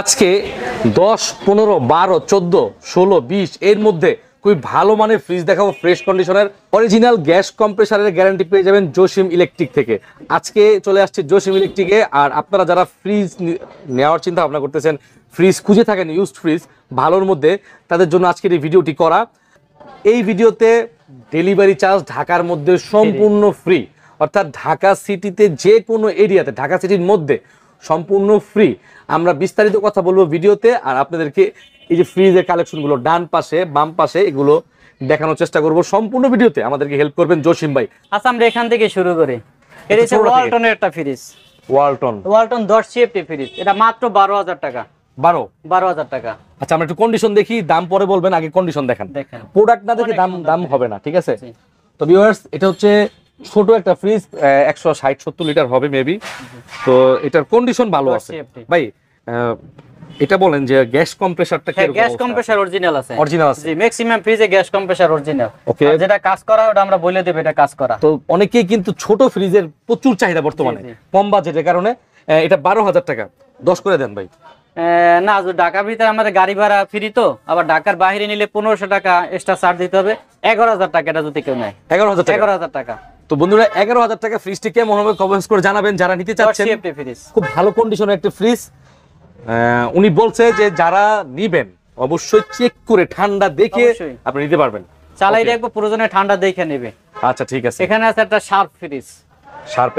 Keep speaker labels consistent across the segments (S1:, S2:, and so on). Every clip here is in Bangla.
S1: আজকে 10, 15, 12, 14, 16, 20 এর মধ্যে খুবই ভালো মানের ফ্রিজ দেখাবো। ফ্রেশ কন্ডিশনের অরিজিনাল গ্যাস কম্প্রেসারের গ্যারান্টি পেয়ে যাবেন জসিম ইলেকট্রিক থেকে। আজকে চলে আসছে জসিম ইলেকট্রিকে। আর আপনারা যারা ফ্রিজ নেওয়ার চিন্তা ভাবনা করতেছেন, ফ্রিজ খুঁজে থাকেন ইউজড ফ্রিজ ভালোর মধ্যে, তাদের জন্য আজকের এই ভিডিওটি করা। এই ভিডিওতে ডেলিভারি চার্জ ঢাকার মধ্যে সম্পূর্ণ ফ্রি, অর্থাৎ ঢাকা সিটিতে যে কোনো এরিয়াতে, ঢাকা সিটির মধ্যে সম্পূর্ণ ফ্রি। আমরা বিস্তারিত কথা বলবো ভিডিওতে, আর আপনাদেরকে এই যে ফ্রিজের কালেকশনগুলো ডান পাশে বাম পাশে এগুলো দেখানোর চেষ্টা করব সম্পূর্ণ ভিডিওতে। আমাদেরকে হেল্প করবেন জসিম ভাই।
S2: আচ্ছা, আমরা এখান থেকে শুরু করি। এটা হচ্ছে ওয়ালটনের একটা ফ্রিজ, ওয়ালটন 10 সিএফটি ফ্রিজ। এটা মাত্র 12,000 টাকা। 12,000 টাকা।
S1: আচ্ছা, আমরা একটু কন্ডিশন দেখি, দাম পরে বলবেন, আগে কন্ডিশন দেখেন। প্রোডাক্ট না দেখে দাম হবে না, ঠিক আছে? তো ভিউয়ার্স, এটা হচ্ছে ছোট একটা ফ্রিজ, 160-70 লিটার হবে মেবি। তো এটার কন্ডিশন ভালো আছে ভাই। এটা বলেন যে গ্যাস কম্প্রেসারটা কি রকম?
S2: গ্যাস কম্প্রেসার অরিজিনাল আছে।
S1: জি,
S2: ম্যাক্সিমাম ফ্রিজে গ্যাস কম্প্রেসার অরিজিনাল। ওকে, যেটা কাজ করা ওটা আমরা বলে দেব এটা কাজ করা।
S1: তো অনেকেই কিন্তু ছোট ফ্রিজের প্রচুর চাহিদা বর্তমানে, কম বাজেটের কারণে। এটা 12,000 টাকা, 10 করে দেন ভাই।
S2: না, ঢাকার ভিতরে আমাদের গাড়ি ভাড়া ফ্রি, তো আবার ঢাকার বাইরে নিলে 1500 টাকা এক্সট্রা চার্জ দিতে হবে। 11,000 টাকা এটা যদি কেউ নেয়। 11,000 টাকা।
S1: তো বন্ধুরা, 11,000 টাকা ফ্রিজটি কেমন হবে কমেন্টস করে জানাবেন যারা নিতে চাচ্ছেন। খুব ভালো কন্ডিশনের একটা ফ্রিজ। উনি বলছে যে যারা নিবেন অবশ্যই চেক করে ঠান্ডা দেখে আপনি নিতে পারবেন।
S2: চালাই রাখবো, প্রয়োজনে ঠান্ডা দেখে নেবে।
S1: আচ্ছা, ঠিক আছে।
S2: এখানে আছে একটা শার্প ফ্রিজ। শার্প,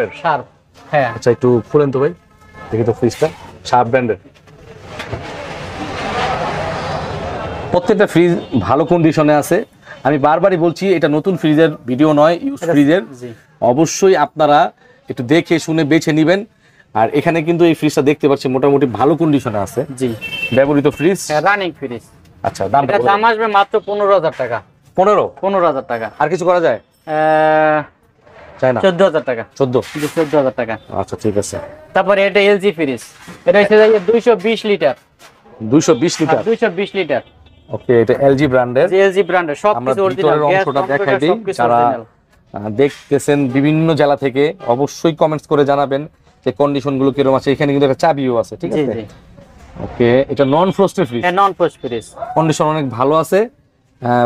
S2: হ্যাঁ।
S1: আচ্ছা, একটু খুলেন তো ভাই, দেখি তো ফ্রিজটা। শার্প ব্র্যান্ডের প্রত্যেকটা ফ্রিজ ভালো কন্ডিশনে আছে। আমি বারবারই বলছি, এটা নতুন ফ্রিজের ভিডিও নয়, ইউজ ফ্রিজের। অবশ্যই আপনারা একটু দেখে শুনে বেছে নেবেন। আর এখানে কিন্তু এই ফ্রিজটা দেখতে পাচ্ছি মোটামুটি ভালো কন্ডিশনে আছে। জি, ব্যবহৃত ফ্রিজ,
S2: রানিং ফ্রিজ।
S1: আচ্ছা,
S2: দাম আসবে মাত্র 15,000 টাকা। 15,000 টাকা।
S1: আর কিছু করা যায়? চাই না।
S2: 14,000 টাকা। 14,000 টাকা।
S1: আচ্ছা, ঠিক আছে।
S2: তারপরে এটা এলজি ফ্রিজ। এটা হচ্ছে 220 লিটার।
S1: 220 লিটার।
S2: 220 লিটার।
S1: ওকে, এটা এলজি ব্র্যান্ডের।
S2: এলজি ব্র্যান্ডের সবকিছু অরিজিনাল।
S1: অংশটা দেখাই দিই, যারা দেখতেছেন বিভিন্ন জেলা থেকে অবশ্যই কমেন্টস করে জানাবেন যে কন্ডিশন গুলো কিরকম আছে। এখানে কিন্তু একটা চাবিও আছে, ঠিক আছে? ওকে, এটা নন ফ্রস্টেড ফ্রিজ।
S2: হ্যাঁ, নন ফ্রস্ট ফ্রিজ।
S1: কন্ডিশন অনেক ভালো আছে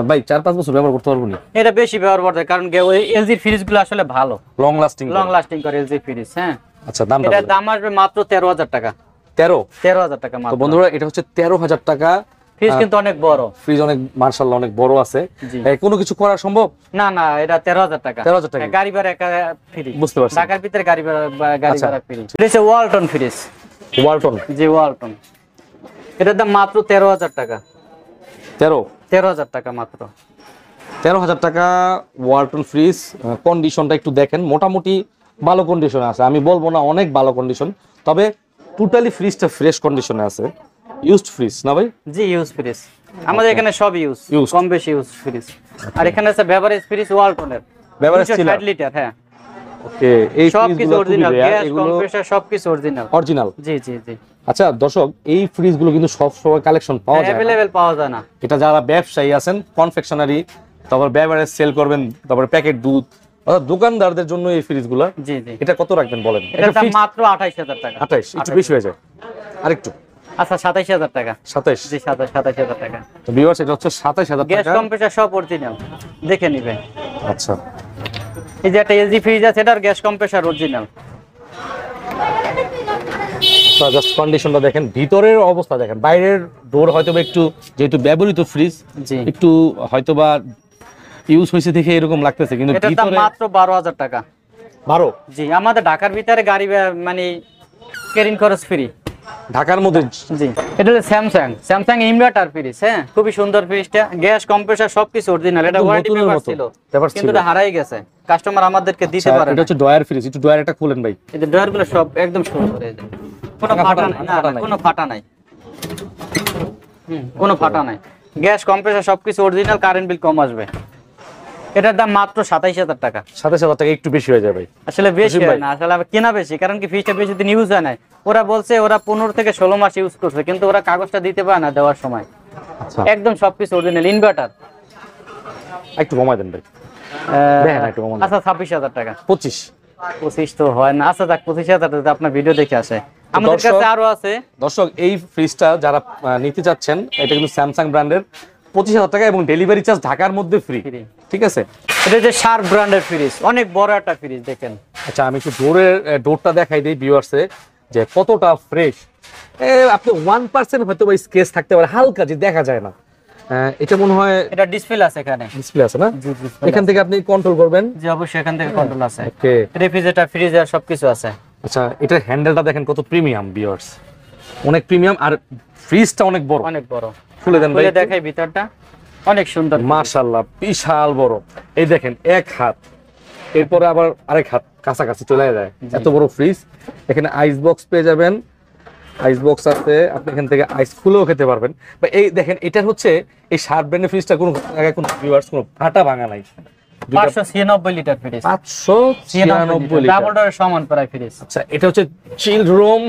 S1: ভাই। 4-5 বছর ব্যবহার করতে পারবো না? এটা
S2: বেশি ব্যবহার করতে, কারণ এলজি ফ্রিজ গুলো আসলে ভালো, লং লাস্টিং করে এলজি ফ্রিজ। হ্যাঁ। আচ্ছা, এটার দাম আসবে মাত্র 13,000 টাকা। 13,000 টাকা মাত্র।
S1: তো বন্ধুরা, এটা হচ্ছে 13,000 টাকা।
S2: ফ্রিজ কিন্তু অনেক বড়,
S1: ফ্রিজ অনেক মাশাআল্লাহ অনেক বড় আছে। কোনো কিছু করা সম্ভব?
S2: না, এটা 13,000 টাকা। 13,000 টাকা গাড়ি ভাড়া একা ফ্রি।
S1: বুঝতে পারছি,
S2: ঢাকার ভিতরে গাড়ি ভাড়া ফ্রি। এটা হচ্ছে ওয়ালটন ফ্রিজ। ওয়ালটন। এটার দাম মাত্র 13,000 টাকা। 13,000 টাকা মাত্র।
S1: 13,000 টাকা ওয়ালটন ফ্রিজ। কন্ডিশনটা একটু দেখেন, মোটামুটি ভালো কন্ডিশনে আছে। আমি বলবো না অনেক ভালো কন্ডিশন, তবে টোটালি ফ্রিজটা ফ্রেশ কন্ডিশনে আছে। ইউজড ফ্রিজ না ভাই? জি,
S2: ইউজ ফ্রিজ। আমাদের এখানে সব ইউজ, কম বেশি ইউজ ফ্রিজ। আর এখানে আছে বেভারেজ ফ্রিজ ওয়ালটনের, 260 লিটার। হ্যাঁ।
S1: ওকে, এই ফ্রিজগুলো অরিজিনাল,
S2: গ্যাস কম্প্রেসার সবকিছু অরিজিনাল। জি।
S1: আচ্ছা দর্শক, এই ফ্রিজগুলো কিন্তু সব সময় কালেকশন পাওয়া যায় না,
S2: अवेलेबल পাওয়া যায় না।
S1: এটা যারা ব্যবসায়ী আছেন, কনফেকশনারি, তারপর বেভারেজ সেল করবেন, তারপর প্যাকেট দুধ, অর্থাৎ দোকানদারদের জন্য এই ফ্রিজগুলো। জি। এটা কত রাখবেন বলেন?
S2: এটা দাম মাত্র 28,000 টাকা।
S1: 28 একটু বেশি হয়ে যায় আরেকটু।
S2: আচ্ছা, 27,000 টাকা।
S1: 27? জি,
S2: 27,000 টাকা।
S1: তো ভিউয়ার্স, এটা হচ্ছে 27,000 টাকা।
S2: গ্যাস কম্প্রেসার সব অরিজিনাল, দেখে নেবেন।
S1: আচ্ছা,
S2: এই যে একটা এলজি ফ্রিজ আছে, এটার গ্যাস কম্প্রেসার অরিজিনাল।
S1: তো জাস্ট কন্ডিশনটা দেখেন, ভিতরের অবস্থা দেখেন। বাইরের ডোর হয়তোবা একটু, যেহেতু ব্যবহৃত ফ্রিজ, একটু হয়তোবা ইউজ হয়েছে দেখে এরকম লাগতেছে, কিন্তু
S2: এটার দাম মাত্র 12,000 টাকা।
S1: 12?
S2: জি, আমাদের ঢাকার ভিতরে গাড়ি মানে ক্যারিং খরচ ফ্রি
S1: ঢাকার মধ্যে। জি,
S2: এটা হলো স্যামসাং ইনভার্টার ফ্রিজ। হ্যাঁ, খুবই সুন্দর ফ্রিজটা। গ্যাস কম্প্রেসার সবকিছু অরিজিনাল। এটা ওয়ারেন্টি পেপার ছিল, কিন্তু এটা হারাই গেছে। কাস্টমার আমাদেরকে দিতে পারে।
S1: এটা হচ্ছে ডয়ার ফ্রিজ। একটু ডয়ারটা খুলেন ভাই।
S2: এই যে ডয়ারগুলো সব একদম সুন্দর, এই যে কোনো ফাটা নাই। কোনো ফাটা নাই। গ্যাস কম্প্রেসার সবকিছু অরিজিনাল, কারেন্ট বিল কম আসবে। এটার দাম মাত্র 27,000 টাকা।
S1: 27,000 টাকা একটু বেশি হয়ে যায় ভাই।
S2: আসলে বেশি হয় না, আসলে কেনা বেশি, কারণ কি ফ্রিজটা বেশি দিন ইউজ হয় না। ওরা বলছে ওরা 15 থেকে 16 মাস ইউজ করছে, কিন্তু ওরা কাগজটা দিতে পারে না দেওয়ার সময়। আচ্ছা, একদম সবকিছু অরিজিনাল। ইনভার্টার
S1: একটু কমাই দেন ভাই।
S2: আচ্ছা, 26,000 টাকা।
S1: 25?
S2: 25 তো হয় না, আচ্ছা যাক 25,000 আপনার ভিডিও দেখে আসে। আমাদের কাছে আরো আছে
S1: দর্শক, এই ফ্রিজটা যারা নিতে চাচ্ছেন, এটা কিন্তু স্যামসাং ব্র্যান্ডের, 25,000 টাকা এবং ডেলিভারি চার্জ ঢাকার মধ্যে ফ্রি। ঠিক আছে,
S2: এটা যে শার্প ব্র্যান্ডের ফ্রিজ, অনেক বড় একটা ফ্রিজ দেখেন।
S1: আচ্ছা আমি একটু ডোরটা দেখাই দিই ভিউয়ার্সে যে কতটা ফ্রেশ। আপনি 1% হয়তো বা স্কেচ থাকতে পারে হালকা, যে দেখা যায় না। এটা মনে হয়
S2: এটা ডিসপ্লে আছে, এখানে
S1: ডিসপ্লে আছে না? এখান থেকে আপনি কন্ট্রোল করবেন।
S2: জি অবশ্যই এখান থেকে কন্ট্রোল আছে।
S1: ওকে,
S2: রেফ্রিজারেটর ফ্রিজার সবকিছু আছে।
S1: আচ্ছা এটার হ্যান্ডেলটা দেখেন কত প্রিমিয়াম ভিউয়ার্স, অনেক প্রিমিয়াম, আর ফ্রিজটা অনেক বড়,
S2: অনেক বড়।
S1: খুলে দেন ভাই,
S2: খুলে দেখাই ভিতরটা, অনেক সুন্দর
S1: মাশাআল্লাহ, বিশাল বড়। এই দেখেন এক হাত, এরপরে আবার আরেক হাত কাছাকাছি চলে যায়, এত বড় ফ্রিজ। এখানে আইস বক্স পেয়ে যাবেন, আইস বক্স আছে, আপনি এখান থেকে আইস খুলেও খেতে পারবেন। বা এই দেখেন, এটার হচ্ছে এই শার্প ব্র্যান্ডের ফ্রিজটা কোনো জায়গায় কোনো ভিউয়ার্স কোনো ফাটা ভাঙা নাই।
S2: 596 লিটার ফ্রিজ,
S1: 596 লিটার,
S2: ডাবল ডোরের সমান প্রায় ফ্রিজ।
S1: আচ্ছা এটা হচ্ছে চিল রুম,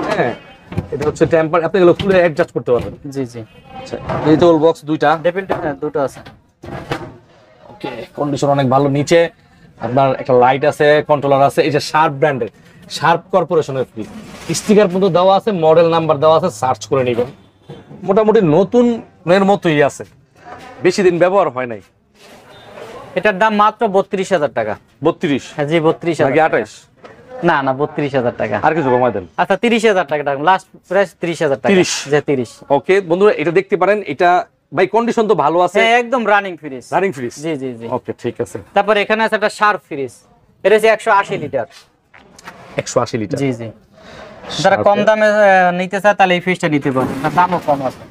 S1: হ্যাঁ এটা হচ্ছে টেম্পার, আপনি এগুলো খুলে অ্যাডজাস্ট করতে পারবেন।
S2: জি জি,
S1: আচ্ছা এই টোল বক্স দুইটা,
S2: দুটো আছে।
S1: ওকে, কন্ডিশন অনেক ভালো। নিচে আপনার একটা লাইট আছে, কন্ট্রোলার আছে। এই যে শার্প ব্র্যান্ডের, শার্প কর্পোরেশনের ফ্রিজ, স্টিকার পর্যন্ত দেওয়া আছে, মডেল নাম্বার দেওয়া আছে, সার্চ করে নেবেন। মোটামুটি নতুনের মতোই আছে, বেশি দিন ব্যবহার হয় নাই।
S2: এটার দাম মাত্র 32,000 টাকা।
S1: 32?
S2: হ্যাঁ জি 32,000
S1: নাকি 28?
S2: না না 32,000 টাকা।
S1: আর কিছু কমাই দেন।
S2: আচ্ছা 30,000 টাকা, লাস্ট প্রাইস 30,000 টাকা।
S1: 30?
S2: যে 30।
S1: ওকে বন্ধুরা, এটা দেখতে পারেন, এটা ভাই কন্ডিশন তো ভালো আছে,
S2: হ্যাঁ একদম রানিং ফ্রিজ।
S1: রানিং ফ্রিজ,
S2: জি জি জি।
S1: ওকে ঠিক আছে।
S2: তারপর এখানে আছে একটা শার্প ফ্রিজ, এটা হচ্ছে 180 লিটার।
S1: 180 লিটার,
S2: জি জি। যারা কম দামে নিতে চায় তাহলে এই ফ্রিজটা নিতে পারে, দামও কম আছে।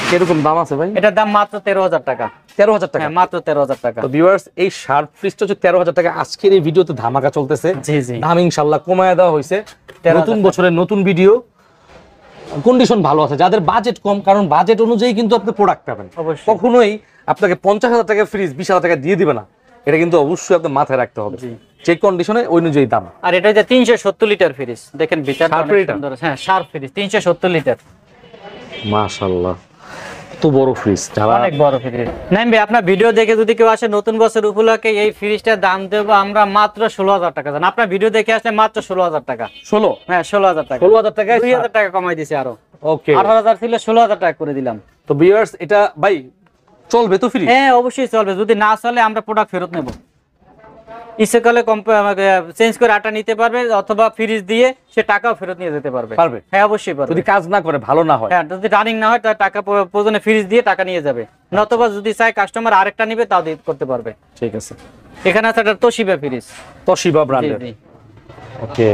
S1: কিরকম দাম আছে ভাই?
S2: এটার দাম মাত্র 13,000 টাকা।
S1: 13,000 টাকা?
S2: হ্যাঁ মাত্র 13,000 টাকা।
S1: তো ভিউয়ার্স, এই শার্প ফ্রিজটা হচ্ছে 13,000 টাকা। আজকের এই ভিডিওতে ধামাকা চলতেছে,
S2: জি জি।
S1: দাম ইনশাআল্লাহ কমায় দেওয়া হয়েছে। নতুন বছরের নতুন ভিডিও, কন্ডিশন ভালো আছে। যাদের বাজেট কম, কারণ বাজেট অনুযায়ী কিন্তু আপনি প্রোডাক্ট পাবেন, কখনোই আপনাকে 50,000 টাকা ফ্রিজ 20,000 টাকা দিয়ে দিবে না, এটা কিন্তু অবশ্যই আপনার মাথায় রাখতে হবে। যে কন্ডিশনে ওই অনুযায়ী দাম।
S2: আর এটা যে 370 লিটার ফ্রিজ, দেখেন ভিতরটা অনেক সুন্দর। হ্যাঁ শার্প ফ্রিজ 370 লিটার,
S1: মাশাআল্লাহ, এত বড় ফ্রিজ,
S2: অনেক বড় ফ্রিজ। নাইম ভাই, আপনার ভিডিও দেখে যদি কেউ আসে নতুন বছর উপলক্ষে, এই ফ্রিজটার দাম দেব আমরা মাত্র 16,000 টাকা। জান আপনার ভিডিও দেখে আসলে মাত্র 16,000 টাকা। 16? হ্যাঁ 16,000 টাকা।
S1: 16,000 টাকায়
S2: 2,000 টাকা কমাই দিছি আরো।
S1: ওকে,
S2: 18,000 ছিল, 16,000 টাকা করে দিলাম।
S1: তো ভিউয়ার্স, এটা ভাই চলবে তো ফ্রি?
S2: হ্যাঁ অবশ্যই চলবে, যদি না চলে আমরা প্রোডাক্ট ফেরত নেব। ইচ্ছে করলে চেঞ্জ করে আটা নিতে পারবে, অথবা ফ্রিজ দিয়ে সে টাকাও ফেরত নিয়ে যেতে পারবে। হ্যাঁ অবশ্যই পারবে,
S1: যদি কাজ না করে, ভালো না হয়।
S2: হ্যাঁ যদি রানিং না হয় তাহলে টাকা প্রয়োজনে ফ্রিজ দিয়ে টাকা নিয়ে যাবে, নতুবা যদি চাই কাস্টমার আরেকটা নিবে তাও করতে পারবে।
S1: ঠিক আছে।
S2: এখানে আছে একটা তোশিবা ফ্রিজ,
S1: তোশিবা ব্র্যান্ডের। ওকে,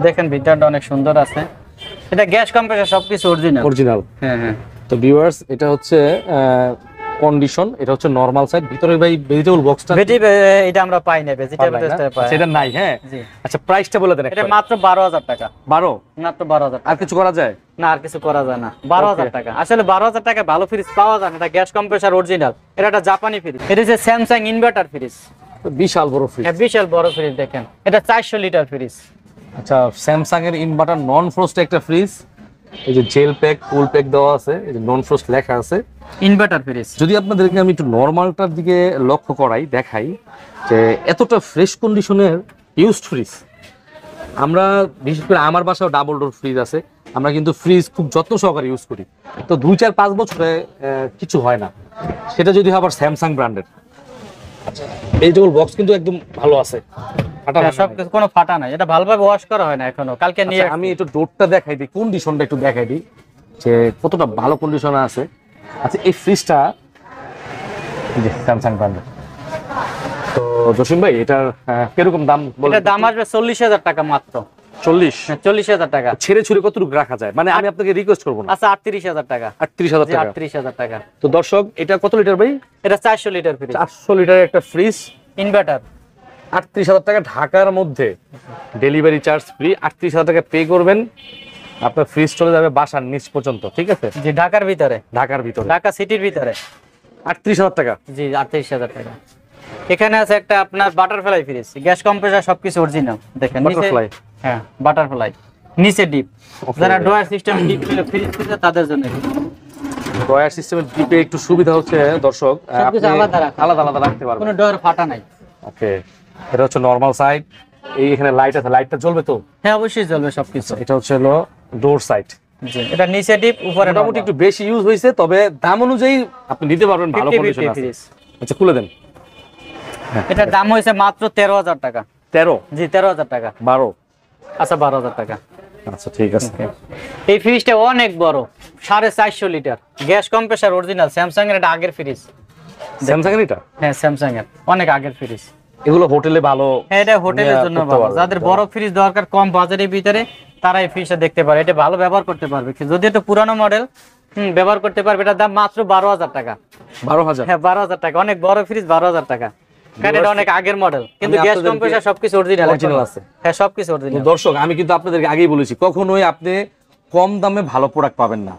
S2: দেখেন ভিতরটা অনেক সুন্দর আছে। এটা গ্যাস কম্প্রেসর সবকিছু অরিজিনাল।
S1: হ্যাঁ হ্যাঁ। তো ভিউয়ার্স, এটা হচ্ছে কন্ডিশন, এটা হচ্ছে নরমাল সাইজ। ভিতরে ভাই ভেজিটেবল বক্সটা,
S2: এটা আমরা পাই না, ভেজিটেবল টেস্টে পাই,
S1: সেটা নাই। হ্যাঁ আচ্ছা, প্রাইসটা বলে দেন।
S2: এটা মাত্র 12,000 টাকা।
S1: 12?
S2: মাত্র 12,000।
S1: আর কিছু করা যায়
S2: না? আর কিছু করা যায় না। 12,000 টাকা। আসলে 12,000 টাকা ভালো ফ্রিজ পাওয়া যায় না। এটা গ্যাস কম্প্রেসর অরিজিনাল, এটা একটা জাপানি ফ্রিজ। এটা হচ্ছে স্যামসাং ইনভার্টার ফ্রিজ,
S1: বিশাল বড় ফ্রিজ।
S2: হ্যাঁ বিশাল বড় ফ্রিজ, দেখেন এটা 400 লিটার ফ্রিজ।
S1: আচ্ছা, স্যামসাং এর ইনভার্টার নন ফ্রস্ট একটা ফ্রিজ। এই যে জেল প্যাক, কুল প্যাক দেওয়া আছে, এই যে নন ফ্রস্ট লেখা আছে,
S2: ইনভার্টার ফ্রিজ। যদি
S1: আপনাদেরকে আমি একটু নরমালটার দিকে লক্ষ্য করাই, দেখাই যে এতটা ফ্রেশ কন্ডিশনের ইউজড ফ্রিজ। আমরা বিশেষ করে আমার বাসাও ডাবল ডোর ফ্রিজ আছে, আমরা কিন্তু ফ্রিজ খুব যত্ন সহকারে ইউজ করি, তো 2-4-5 বছরে কিছু হয় না। সেটা যদি আবার স্যামসাং ব্র্যান্ডের। আচ্ছা, এই টেবিল বক্স কিন্তু একদম ভালো আছে,
S2: সবকিছু কোনো ফাটা নাই, এটা ভালোভাবে ওয়াশ করা হয় না এখনো, কালকে নিয়ে।
S1: আমি একটু ডোরটা দেখাই দিই, কন্ডিশনটা একটু দেখাই দিই যে কতটা ভালো কন্ডিশনে আছে। আচ্ছা, এই ফ্রিজটা স্যামসাং ব্র্যান্ডের। তো জসিম ভাই, এটার কিরকম দাম বলেন?
S2: এটার দাম আসবে 40,000 টাকা মাত্র। 40,000 টাকা।
S1: ছেড়ে ছুড়ে কতটুকু রাখা যায়? মানে আমি আপনাকে রিকোয়েস্ট করবো না।
S2: আচ্ছা 38,000 টাকা।
S1: 38,000 টাকা?
S2: 38,000 টাকা।
S1: তো দর্শক, এটা কত লিটার ভাই?
S2: এটা 400 লিটার ফ্রিজ।
S1: 400 লিটারের একটা ফ্রিজ,
S2: ইনভার্টার।
S1: 38,000 টাকা ঢাকার মধ্যে, ডেলিভারি চার্জ ফ্রি। 38,000 টাকা পে করবেন, আপনার ফ্রিজ চলে যাবে বাসার নিচ পর্যন্ত। ঠিক আছে?
S2: জি, ঢাকার ভিতরে।
S1: ঢাকার ভিতরে,
S2: ঢাকা সিটির ভিতরে।
S1: 38,000 টাকা?
S2: জি 38,000 টাকা। এখানে আছে একটা আপনার বাটারফ্লাই ফ্রিজ, গ্যাস কম্প্রেসর সবকিছু অরিজিনাল। দেখেন
S1: বাটারফ্লাই।
S2: হ্যাঁ বাটারফ্লাই, নিচে ডিপ। যারা ড্রয়ার সিস্টেম ডিপ ফ্রিজ খুঁজে তাদের জন্য।
S1: ড্রয়ার সিস্টেমের ডিপে একটু সুবিধা হচ্ছে দর্শক, আপনি আলাদা আলাদা রাখতে পারবেন,
S2: কোনো ড্রয়ার ফাটা নাই।
S1: ওকে। এটা হচ্ছে নরমাল সাইড। এই এখানে লাইট আছে, লাইটটা জ্বলবে তো?
S2: হ্যাঁ অবশ্যই জ্বলবে সবকিছু।
S1: এটা হচ্ছে হলো ডোর সাইড।
S2: জি, এটা নিচে ডিপ, উপরে
S1: মোটামুটি একটু বেশি ইউজ হয়েছে, তবে দাম অনুযায়ী আপনি নিতে পারবেন, ভালো কন্ডিশন আছে। আচ্ছা খুলে দেন।
S2: এটার দাম হয়েছে মাত্র 13,000 টাকা।
S1: 13?
S2: জি 13,000 টাকা।
S1: 12?
S2: আচ্ছা 12,000 টাকা।
S1: আচ্ছা ঠিক আছে।
S2: এই ফ্রিজটা অনেক বড়, 450 litre, gas compressor original, Samsung এর, এটা আগের ফ্রিজ।
S1: স্যামসাং এর এটা?
S2: হ্যাঁ স্যামসাং এর, অনেক আগের ফ্রিজ।
S1: এগুলো হোটেলে ভালো।
S2: হ্যাঁ এটা হোটেলের জন্য ভালো, যাদের বড় ফ্রিজ দরকার কম বাজেটের ভিতরে তারা এই ফ্রিজটা দেখতে পারে, এটা ভালো ব্যবহার করতে পারবে। যদি এটা পুরানো মডেল ব্যবহার করতে পারবে। এটার দাম মাত্র 12,000 টাকা।
S1: 12,000?
S2: হ্যাঁ 12,000 টাকা, অনেক বড় ফ্রিজ, 12,000 টাকা। কারণ এটা অনেক আগের মডেল, কিন্তু গ্যাস কম্প্রেসার সবকিছু অরিজিনাল আছে। হ্যাঁ সবকিছু অরিজিনাল।
S1: দর্শক আমি কিন্তু আপনাদেরকে আগেই বলেছি, কখনোই আপনি কম দামে ভালো প্রোডাক্ট পাবেন না।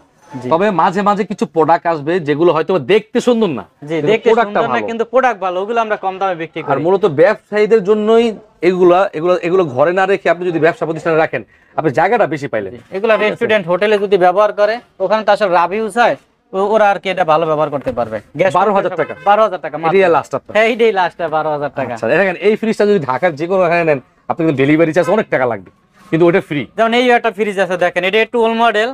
S1: তবে মাঝে মাঝে কিছু প্রোডাক্ট আসবে যেগুলো হয়তো দেখতে সুন্দর না,
S2: জি দেখতে সুন্দর না কিন্তু প্রোডাক্ট ভালো, ওগুলো আমরা কম দামে বিক্রি করি।
S1: আর মূলত ব্যবসায়ীদের জন্যই এগুলো ঘরে না রেখে আপনি যদি ব্যবসা প্রতিষ্ঠানে রাখেন, আপনি জায়গাটা বেশি পাইলেন।
S2: এগুলো রেস্টুরেন্ট হোটেলে যদি ব্যবহার করে, ওখানে তো আসলে রাভিউস হয়, ওরা আর কি এটা ভালো ব্যবহার করতে পারবে।
S1: 12,000 টাকা?
S2: 12,000 টাকা মাত্র।
S1: এটাই লাস্ট আপনার?
S2: হ্যাঁ এইটাই লাস্ট, 12,000 টাকা।
S1: আচ্ছা দেখেন, এই ফ্রিজটা যদি ঢাকার যে কোনো এখানে নেন, আপনি কিন্তু ডেলিভারি চার্জ অনেক টাকা লাগবে, কিন্তু ওটা ফ্রি।
S2: যেমন এই একটা ফ্রিজ আছে দেখেন, এটা একটু ওল্ড মডেল,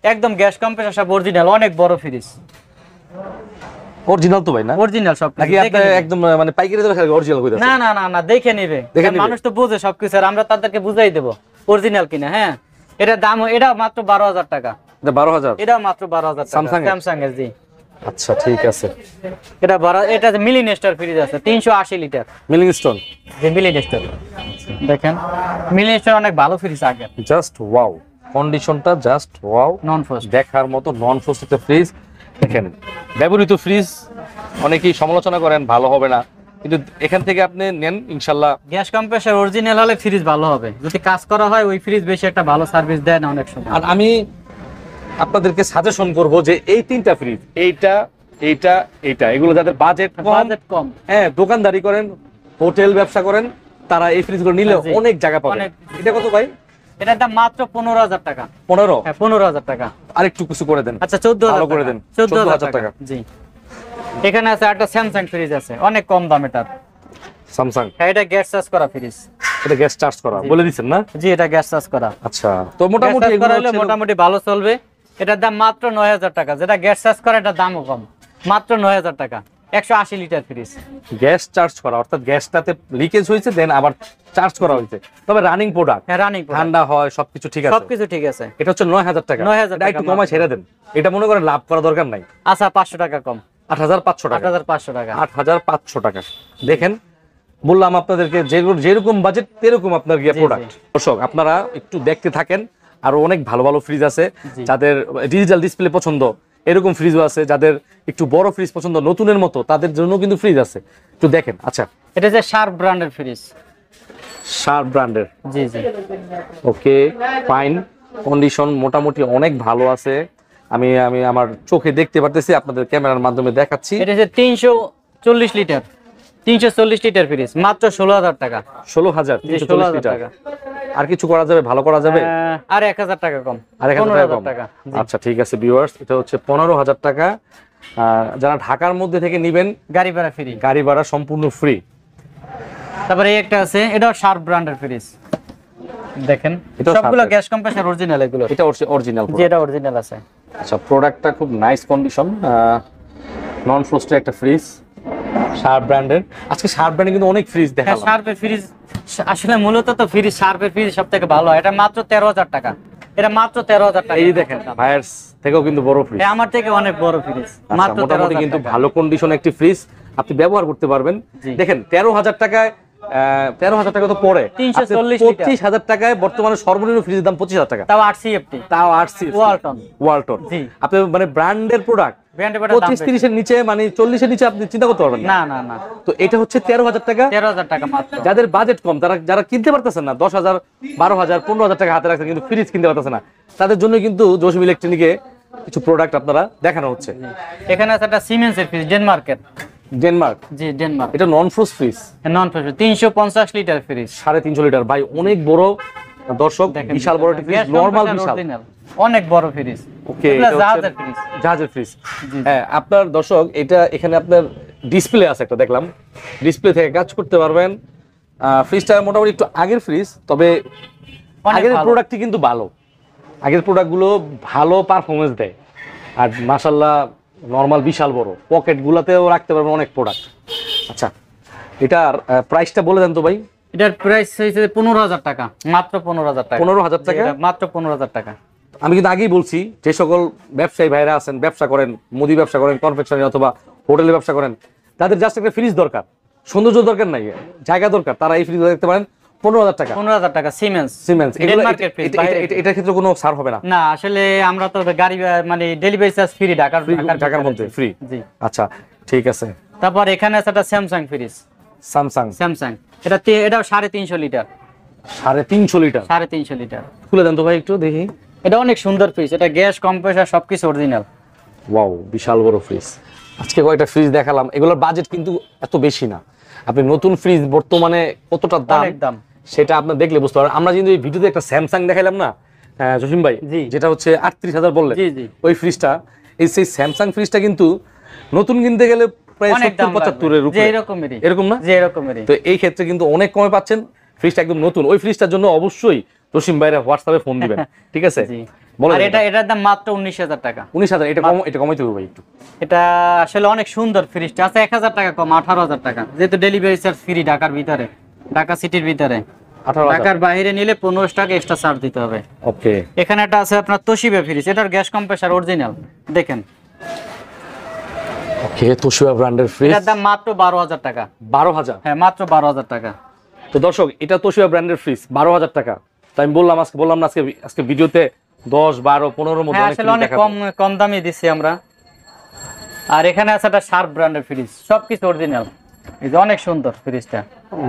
S2: একদম গ্যাস কম্প্রেসার সব অরিজিনাল, অনেক বড় ফ্রিজ।
S1: অরিজিনাল তো ভাই? না
S2: অরিজিনাল সব।
S1: নাকি আপনি একদম মানে পাইকারি দামে খালি অরিজিনাল কইতাছেন?
S2: না না না না, দেখে নিবে, মানুষ তো বুঝে সবকিছু, আর আমরা তাদেরকে বুঝাই দেব অরিজিনাল কিনা। হ্যাঁ এটা দাম, এটা মাত্র 12,000 টাকা।
S1: এটা 12,000?
S2: এটা মাত্র 12,000 টাকা, স্যামসাং এর। জি
S1: আচ্ছা ঠিক আছে।
S2: এটা এটা মিলিয়ন স্টার ফ্রিজ আছে, 380 লিটার।
S1: Million stone?
S2: জি মিলিয়ন স্টার। দেখেন মিলিয়ন স্টার অনেক ভালো ফ্রিজ আগে।
S1: জাস্ট ওয়াও, কন্ডিশনটা জাস্ট ওয়াও,
S2: নন ফ্রস্ট
S1: দেখার মতো নন ফ্রস্ট একটা ফ্রিজ। দেখেন ব্যবহৃত ফ্রিজ অনেকেই সমালোচনা করেন ভালো হবে না, কিন্তু এখান থেকে আপনি নেন ইনশাআল্লাহ।
S2: গ্যাস কম্প্রেসার অরিজিনাল হলে ফ্রিজ ভালো হবে, যদি কাজ করা হয় ওই ফ্রিজ বেশি একটা ভালো সার্ভিস দেয় না অনেক সময়।
S1: আর আমি আপনাদেরকে সাজেশন করব যে এই তিনটা ফ্রিজ, এইটা এগুলো যাদের বাজেট কম, হ্যাঁ দোকানদারি করেন, হোটেল ব্যবসা করেন, তারা এই ফ্রিজগুলো নিলে অনেক জায়গা পাবে। এটা কত ভাই?
S2: এটার দাম মাত্র 15,000 টাকা।
S1: 15?
S2: হ্যাঁ 15,000 টাকা।
S1: আর একটু কিছু করে দেন।
S2: আচ্ছা 14,000
S1: করে দেন।
S2: 14,000 টাকা। জি এখানে আছে একটা স্যামসাং ফ্রিজ আছে, অনেক কম দাম এটার।
S1: স্যামসাং?
S2: হ্যাঁ এটা গ্যাস চার্জ করা ফ্রিজ।
S1: এটা গ্যাস চার্জ করা বলে দিচ্ছেন না?
S2: জি এটা গ্যাস চার্জ করা।
S1: আচ্ছা তো মোটামুটি এগুলো
S2: মোটামুটি ভালো চলবে। এটার দাম মাত্র 9,000 টাকা, যেটা গ্যাস চার্জ করা, এটার দামও কম, মাত্র 9,000 টাকা। 180 লিটার ফ্রিজ,
S1: গ্যাস চার্জ করা, অর্থাৎ গ্যাসটাতে লিকেজ হয়েছে দেন আবার চার্জ করা হয়েছে, তবে রানিং প্রোডাক্ট।
S2: হ্যাঁ রানিং,
S1: ঠান্ডা হয়, সবকিছু ঠিক আছে,
S2: সবকিছু ঠিক আছে।
S1: এটা হচ্ছে 9,000 টাকা।
S2: 9,000 টাকা
S1: একটু কমায় ছেড়ে দেন, এটা মনে করেন লাভ করা দরকার নাই।
S2: আচ্ছা 500 টাকা কম,
S1: 8,500 টাকা।
S2: 8,500 টাকা।
S1: 8,500 টাকা। দেখেন বললাম আপনাদেরকে, যেরকম বাজেট সেরকম আপনার গিয়ে প্রোডাক্ট। দর্শক আপনারা একটু দেখতে থাকেন, আরো অনেক ভালো ভালো ফ্রিজ আছে। যাদের ডিজিটাল ডিসপ্লে পছন্দ এরকম ফ্রিজও আছে, যাদের একটু বড় ফ্রিজ পছন্দ নতুনের মতো তাদের জন্য কিন্তু ফ্রিজ আছে, একটু দেখেন। আচ্ছা
S2: এটা যে শার্প ব্র্যান্ডের ফ্রিজ।
S1: শার্প ব্র্যান্ডের?
S2: জি জি।
S1: ওকে ফাইন, কন্ডিশন মোটামুটি অনেক ভালো আছে। আমি আমার চোখে দেখতে পারতেছি, আপনাদের ক্যামেরার মাধ্যমে দেখাচ্ছি।
S2: এটা যে 340 লিটার, 340 লিটার ফ্রিজ, মাত্র 16,000 টাকা।
S1: 16,000? 340 লিটার। আর কিছু করা যাবে, ভালো করা যাবে?
S2: আর 1,000 টাকা কম।
S1: আর 1,000 টাকা কম? আচ্ছা ঠিক আছে ভিউয়ার্স, এটা হচ্ছে 15,000 টাকা। যারা ঢাকার মধ্যে থেকে নেবেন
S2: গাড়ি ভাড়া ফ্রি,
S1: গাড়ি ভাড়া সম্পূর্ণ ফ্রি।
S2: তারপরে এই একটা আছে, এটাও শার্প ব্র্যান্ডের ফ্রিজ। দেখেন সবগুলো গ্যাস কম্প্রেসার অরিজিনাল, এগুলো
S1: এটা অরিজিনাল?
S2: জি এটা অরিজিনাল আছে।
S1: আচ্ছা প্রোডাক্টটা খুব নাইস কন্ডিশন, নন ফ্রস্টের একটা ফ্রিজ, শার্প ব্র্যান্ডের। আজকে শার্প ব্র্যান্ডে কিন্তু অনেক ফ্রিজ দেখালাম।
S2: হ্যাঁ শার্পের ফ্রিজ আসলে মূলত তো ফ্রিজ, শার্পের ফ্রিজ সবথেকে ভালো হয়। এটা মাত্র 13,000 টাকা। এটা মাত্র 13,000 টাকা।
S1: এই দেখেন ভাইয়ার থেকেও কিন্তু বড় ফ্রিজ,
S2: আমার থেকে অনেক বড় ফ্রিজ, মাত্র
S1: মোটামুটি কিন্তু ভালো কন্ডিশন একটি ফ্রিজ আপনি ব্যবহার করতে পারবেন। দেখেন 13,000 টাকায়, 13,000 টাকা তো পরে 25,000 টাকায় বর্তমানে সর্বনিম্ন ফ্রিজের দাম 25,000 টাকা,
S2: তাও 8CFT,
S1: তাও 8CFT ওয়ালটন। আপনি মানে ব্র্যান্ডের প্রোডাক্ট 25-30 এর নিচে, মানে 40 এর নিচে আপনি চিন্তা করতে পারবেন
S2: না। না না,
S1: তো এটা হচ্ছে 13,000 টাকা।
S2: 13,000 টাকা মাত্র।
S1: যাদের বাজেট কম, যারা কিনতে পারতেছেন না, 10,000, 12,000, 15,000 টাকা হাতে রাখছেন কিন্তু ফ্রিজ কিনতে পারতেছেন না, তাদের জন্য কিন্তু জসিম ইলেকট্রনিকে কিছু প্রোডাক্ট আপনারা দেখানো হচ্ছে।
S2: এখানে আছে একটা সিমেন্সের ফ্রিজ, ডেনমার্কের।
S1: ডেনমার্ক?
S2: জি ডেনমার্ক।
S1: এটা নন ফ্রস্ট ফ্রিজ?
S2: নন ফ্রস্ট, 350 লিটার ফ্রিজ।
S1: 350 লিটার ভাই, অনেক বড়। দর্শক বিশাল বড় একটা ফ্রিজ, নরমাল বিশাল,
S2: অনেক বড় ফ্রিজ।
S1: ওকে এটা জাহাজের ফ্রিজ? জাহাজের ফ্রিজ। হ্যাঁ আপনার দর্শক এটা এখানে আপনার ডিসপ্লে আছে একটা, দেখলাম ডিসপ্লে থেকে কাজ করতে পারবেন, ফ্রিজটা মোটামুটি একটু আগের ফ্রিজ, তবে আগের প্রোডাক্টই কিন্তু ভালো, আগের প্রোডাক্টগুলো ভালো পারফরমেন্স দেয়। আর মাশাআল্লাহ নরমাল বিশাল বড়, পকেটগুলোতেও রাখতে পারবেন অনেক প্রোডাক্ট। আচ্ছা, এটার প্রাইসটা বলে দেন তো ভাই।
S2: এটার প্রাইস হইছে 15000 টাকা, মাত্র 15000 টাকা।
S1: 15000 টাকা,
S2: মাত্র 15000 টাকা।
S1: আমি কিন্তু আগেই বলছি, যে সকল ব্যবসায়ী ভাইরা আছেন, ব্যবসা করেন, মুদি ব্যবসা করেন, কনফেকশনারি অথবা হোটেলে ব্যবসা করেন, তাদের জাস্ট একটা ফ্রিজ দরকার, সৌন্দর্য দরকার নাই, জায়গা দরকার, তারা এই ফ্রিজ দেখতে পারেন 15000 টাকা।
S2: 15000 টাকা সিমেন্স।
S1: এটার ক্ষেত্রে কোনো ছাড় হবে না?
S2: না, আসলে আমরা তো গাড়ি মানে ডেলিভারি চার্জ ফ্রি, ঢাকার মধ্যে
S1: ফ্রি। জি আচ্ছা ঠিক আছে।
S2: তারপর এখানে আছে একটা স্যামসাং ফ্রিজ। স্যামসাং এটা 350 লিটার।
S1: 350 লিটার?
S2: 350 লিটার।
S1: খুলে দেন তো ভাই একটু দেখি।
S2: এটা অনেক সুন্দর ফ্রিজ, এটা গ্যাস কম্প্রেসার সবকিছু অরিজিনাল।
S1: ওয়াও, বিশাল বড় ফ্রিজ। আজকে কয়টা ফ্রিজ দেখালাম, এগুলোর বাজেট কিন্তু এত বেশি না। আপনি নতুন ফ্রিজ বর্তমানে কতটা দাম সেটা আপনি দেখলে বুঝতে পারবেন। আমরা কিন্তু এই ভিডিওতে একটা স্যামসাং দেখাইলাম না জসিম ভাই, যেটা হচ্ছে 38000 বললেন, ওই ফ্রিজটা, এই সেই স্যামসাং ফ্রিজটা কিন্তু নতুন কিনতে গেলে প্রায় 70-75 এর উপরে, এরকম না? তো এই ক্ষেত্রে কিন্তু অনেক কমে পাচ্ছেন, ফ্রিজটা একদম নতুন। ওই ফ্রিজটার জন্য অবশ্যই জসিম ভাইরা হোয়াটসঅ্যাপে ফোন দিবেন, ঠিক আছে?
S2: আর এটার দাম মাত্র 19000 টাকা।
S1: 19000? এটা কমাইতে হবে ভাই একটু।
S2: এটা আসলে অনেক সুন্দর ফ্রিজটা, আছে 1000 টাকা কম, 18000 টাকা, যেহেতু ডেলিভারি চার্জ ফ্রি ঢাকার ভিতরে, ঢাকা সিটির ভিতরে। ঢাকার বাইরে নিলে 15 টাকা এক্সট্রা চার্জ দিতে হবে।
S1: ওকে।
S2: এখানে একটা আছে আপনার তোশিবা ফ্রিজ, এটার গ্যাস কম্প্রেসার অরিজিনাল, দেখেন।
S1: ওকে, তোশিবা ব্র্যান্ডের ফ্রিজ,
S2: এটার দাম মাত্র 12000 টাকা।
S1: 12000?
S2: হ্যাঁ, মাত্র 12000 টাকা।
S1: তো দর্শক, এটা তোশিবা ব্র্যান্ডের ফ্রিজ 12000 টাকা। তো আমি বললাম না আজকে ভিডিওতে 10, 12, 15 মধ্যে
S2: আসলে অনেক কম দামে দিচ্ছি আমরা। আর এখানে আছে একটা শার্প ব্র্যান্ডের ফ্রিজ, সবকিছু অরিজিনাল, এই যে অনেক সুন্দর ফ্রিজটা,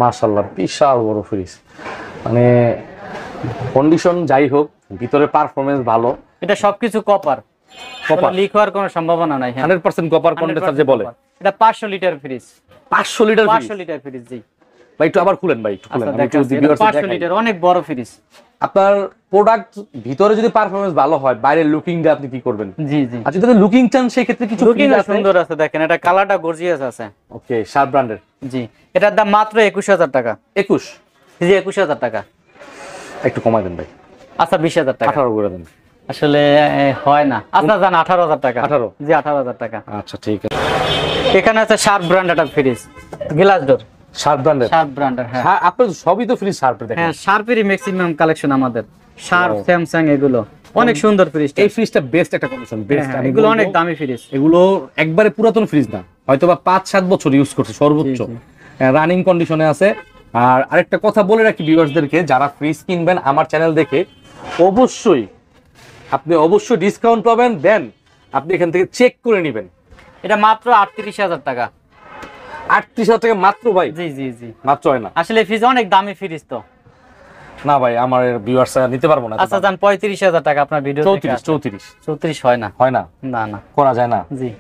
S1: মাশাআল্লাহ বিশাল বড় ফ্রিজ, মানে কন্ডিশন যাই হোক, ভিতরে পারফরম্যান্স ভালো।
S2: এটা সবকিছু কপার, লিক হওয়ার কোনো সম্ভাবনা নাই।
S1: 100% কপার কন্ডেন্সার যে বলে।
S2: এটা 500 litre fridge.
S1: 500 litre?
S2: 500 litre fridge. জি
S1: ভাই একটু আবার খুলেন, ভাই একটু খুলেন, আমি একটু ভিউয়ার্স
S2: 500 লিটার অনেক বড় ফ্রিজ।
S1: আপনার প্রোডাক্ট ভিতরে যদি পারফরম্যান্স ভালো হয়, বাইরের লুকিং দিয়ে আপনি কি করবেন?
S2: জি জি।
S1: আচ্ছা, যদি লুকিং চান সেই ক্ষেত্রে কিছু
S2: লুকিং সুন্দর আছে, দেখেন এটা কালারটা গর্জিয়াস আছে।
S1: ওকে, শার্প ব্র্যান্ডের।
S2: জি, এটার দাম মাত্র 21000 টাকা।
S1: 21?
S2: জি, 21000 টাকা।
S1: একটু কমাই দেন ভাই।
S2: আচ্ছা, 20000 টাকা।
S1: 18 করে দেন।
S2: আসলে হয় না। আচ্ছা জান, 18000 টাকা।
S1: 18?
S2: জি, 18000 টাকা।
S1: আচ্ছা ঠিক আছে।
S2: এখানে আছে শার্প ব্র্যান্ডের একটা ফ্রিজ, গ্লাস ডোর।
S1: শার্প ব্র্যান্ডের? হ্যাঁ, আপনার সবই তো ফ্রিজ শার্পের দেখেন।
S2: হ্যাঁ, শার্পেরই ম্যাক্সিমাম কালেকশন আমাদের, শার্প, স্যামসাং, এগুলো অনেক সুন্দর ফ্রিজ।
S1: এই ফ্রিজটা বেস্ট একটা কন্ডিশন, বেস্ট।
S2: এগুলো অনেক দামি ফ্রিজ,
S1: এগুলো একবারে পুরাতন ফ্রিজ না, হয়তোবা 5-7 বছর ইউজ করছে সর্বোচ্চ, রানিং কন্ডিশনে আছে। আর আরেকটা কথা বলে রাখি ভিউয়ার্সদেরকে, যারা ফ্রিজ কিনবেন আমার চ্যানেল দেখে, আপনি অবশ্যই ডিসকাউন্ট পাবেন, দেন আপনি এখান থেকে চেক করে নেবেন।
S2: এটা মাত্র 38000 টাকা।
S1: 38000 টাকা মাত্র ভাই?
S2: জি জি জি,
S1: মাত্র হয় না
S2: আসলে ফ্রিজ অনেক দামি ফ্রিজ তো।
S1: না ভাই, আমার ভিউয়ার্সরা নিতে পারবো না।
S2: আচ্ছা জান, 35000 টাকা আপনার ভিডিও। 34 হয় না?
S1: হয় না, না না, করা যায় না।
S2: জি,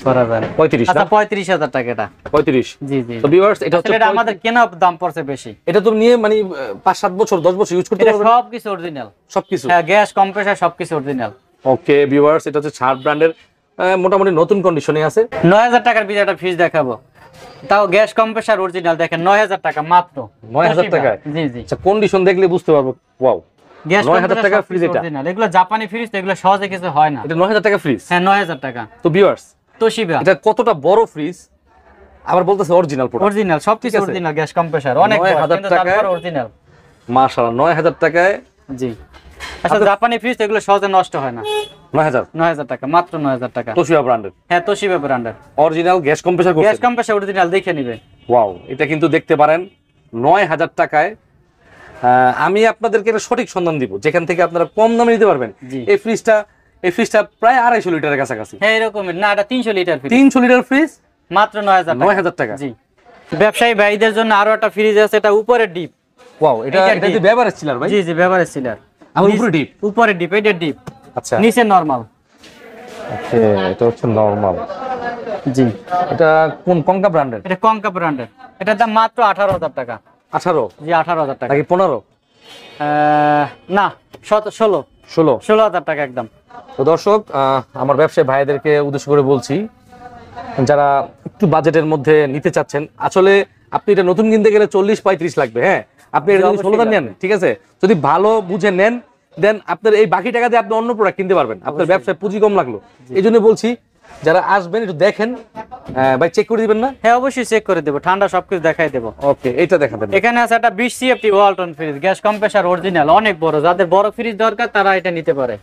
S2: করা যায় না।
S1: 35?
S2: আচ্ছা, 35000 টাকা এটা।
S1: 35?
S2: জি জি।
S1: তো ভিউয়ার্স, এটা হচ্ছে
S2: আমাদের কেনা দাম পড়ছে বেশি।
S1: এটা তো নিয়ে মানে 5-7 বছর 10 বছর ইউজ করতে পারবেন।
S2: সবকিছু অরিজিনাল,
S1: সবকিছু।
S2: হ্যাঁ, গ্যাস কম্প্রেসার সবকিছু অরিজিনাল।
S1: ওকে ভিউয়ার্স, এটা হচ্ছে শার্প ব্র্যান্ডের, মোটামুটি নতুন কন্ডিশনে আছে।
S2: 9000 টাকার ভিতরে একটা ফ্রিজ দেখাবো, তাও গ্যাস কম্প্রেসার অরিজিনাল, দেখেন 9000 টাকা মাত্র।
S1: 9000 টাকা?
S2: জি জি।
S1: আচ্ছা, কন্ডিশন দেখলে বুঝতে পারবো। ওয়াও,
S2: গ্যাস
S1: 9000 টাকা ফ্রিজ এটা?
S2: অরিজিনাল। এগুলো জাপানি ফ্রিজ, এগুলো সহজে কিছু হয় না।
S1: এটা 9000 টাকা ফ্রিজ?
S2: হ্যাঁ, 9000 টাকা।
S1: তো ভিউয়ার্স,
S2: তোশিবা,
S1: এটা কতটা বড় ফ্রিজ, আবার বলতেছে অরিজিনাল প্রোডাক্ট।
S2: অরিজিনাল সবকিছু অরিজিনাল, গ্যাস কম্প্রেসার অনেক
S1: 9000 টাকা
S2: অরিজিনাল।
S1: মাশাআল্লাহ, 9000 টাকায়।
S2: জি। আচ্ছা, জাপানি ফ্রিজ এগুলো সহজে নষ্ট হয় না। 9000 টাকা, মাত্র 9000 টাকা।
S1: তোশিবা ব্র্যান্ডের?
S2: হ্যাঁ, তোশিবা ব্র্যান্ডের
S1: অরিজিনাল গ্যাস কম্প্রেসার করছে।
S2: গ্যাস কম্প্রেসার অরিজিনাল, দেখে নিবে।
S1: ওয়াও, এটা কিন্তু দেখতে পারেন 9000 টাকায়। আমি আপনাদেরকে একটা সঠিক সন্ধান দিব যেখান থেকে আপনারা কম দামে নিতে পারবেন। এই ফ্রিজটা প্রায় 250 লিটারের কাছাকাছি।
S2: হ্যাঁ, এরকমই না, এটা 300 লিটার ফ্রিজ।
S1: 300 লিটার ফ্রিজ
S2: মাত্র 9000
S1: টাকা।
S2: জি। ব্যবসায়ী ভাইদের জন্য আরো একটা ফ্রিজ আছে, এটা উপরে ডিপ।
S1: ওয়াও, এটা কি বেভারেজ চিলার ভাই?
S2: জি জি, বেভারেজ চিলার।
S1: আমার উপরে ডিপ?
S2: উপরে ডিপ, এটা ডিপ।
S1: আচ্ছা,
S2: নিচে নরমাল।
S1: ওকে, এটা হচ্ছে নরমাল।
S2: জি।
S1: এটা কোন কঙ্কা ব্র্যান্ডের?
S2: এটা কঙ্কা ব্র্যান্ডের। এটার দাম মাত্র 18000 টাকা।
S1: 18?
S2: জি, 18000 টাকা।
S1: নাকি 15?
S2: না, 16000 টাকা একদম।
S1: তো দর্শক, আমার ব্যবসায়ী ভাইদেরকে উদ্দেশ্য করে বলছি, যারা একটু বাজেটের মধ্যে নিতে চাচ্ছেন, আসলে আপনি এটা নতুন কিনতে গেলে 40-35 লাগবে। হ্যাঁ, আপনি এটা যদি 16 দাম নেন, ঠিক আছে, যদি ভালো বুঝে নেন, দেন আপনার এই বাকি টাকা দিয়ে আপনি অন্য প্রোডাক্ট কিনতে পারবেন। আপনার ব্যবসায় পুঁজি কম লাগলো। এই জন্য বলছি যারা আসবেন একটু দেখেন, ভাই চেক করে দিবেন না?
S2: হ্যাঁ, অবশ্যই চেক করে দেবো, ঠান্ডা সবকিছু দেখাই দেবো।
S1: ওকে, এটা দেখাবেন।
S2: এখানে আছে একটা 20 CFT Walton fridge, gas compressor original, অনেক বড়। যাদের বড় ফ্রিজ দরকার তারা এটা নিতে পারে।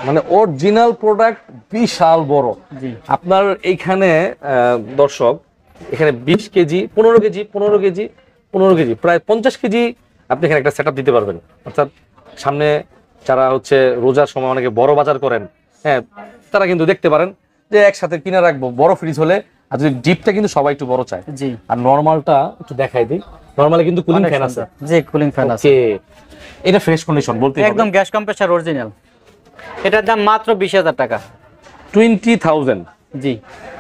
S1: মানে অরিজিনাল প্রোডাক্ট, বিশাল বড়।
S2: জি,
S1: আপনার এইখানে দর্শক, এখানে 20 কেজি, 15 কেজি, 15 কেজি, 15 কেজি, প্রায় 50 কেজি আপনি এখানে একটা সেটআপ দিতে পারবেন। অর্থাৎ সামনে যারা হচ্ছে রোজার সময় অনেকে বড় বাজার করেন, হ্যাঁ, তারা কিন্তু দেখতে পারেন যে একসাথে কিনে রাখবো বড় ফ্রিজ হলে। আর যদি ডিপটা কিন্তু সবাই একটু বড় চায়।
S2: জি,
S1: আর নরমালটা একটু দেখাই দিই। নরমালে কিন্তু কুলিং ফ্যান আছে।
S2: জি, কুলিং ফ্যান আছে।
S1: ওকে, এটা ফ্রেশ কন্ডিশন বলতে
S2: একদম গ্যাস কম্প্রেসার অরিজিনাল। এটার দাম মাত্র 20,000 টাকা।
S1: 20,000।
S2: জি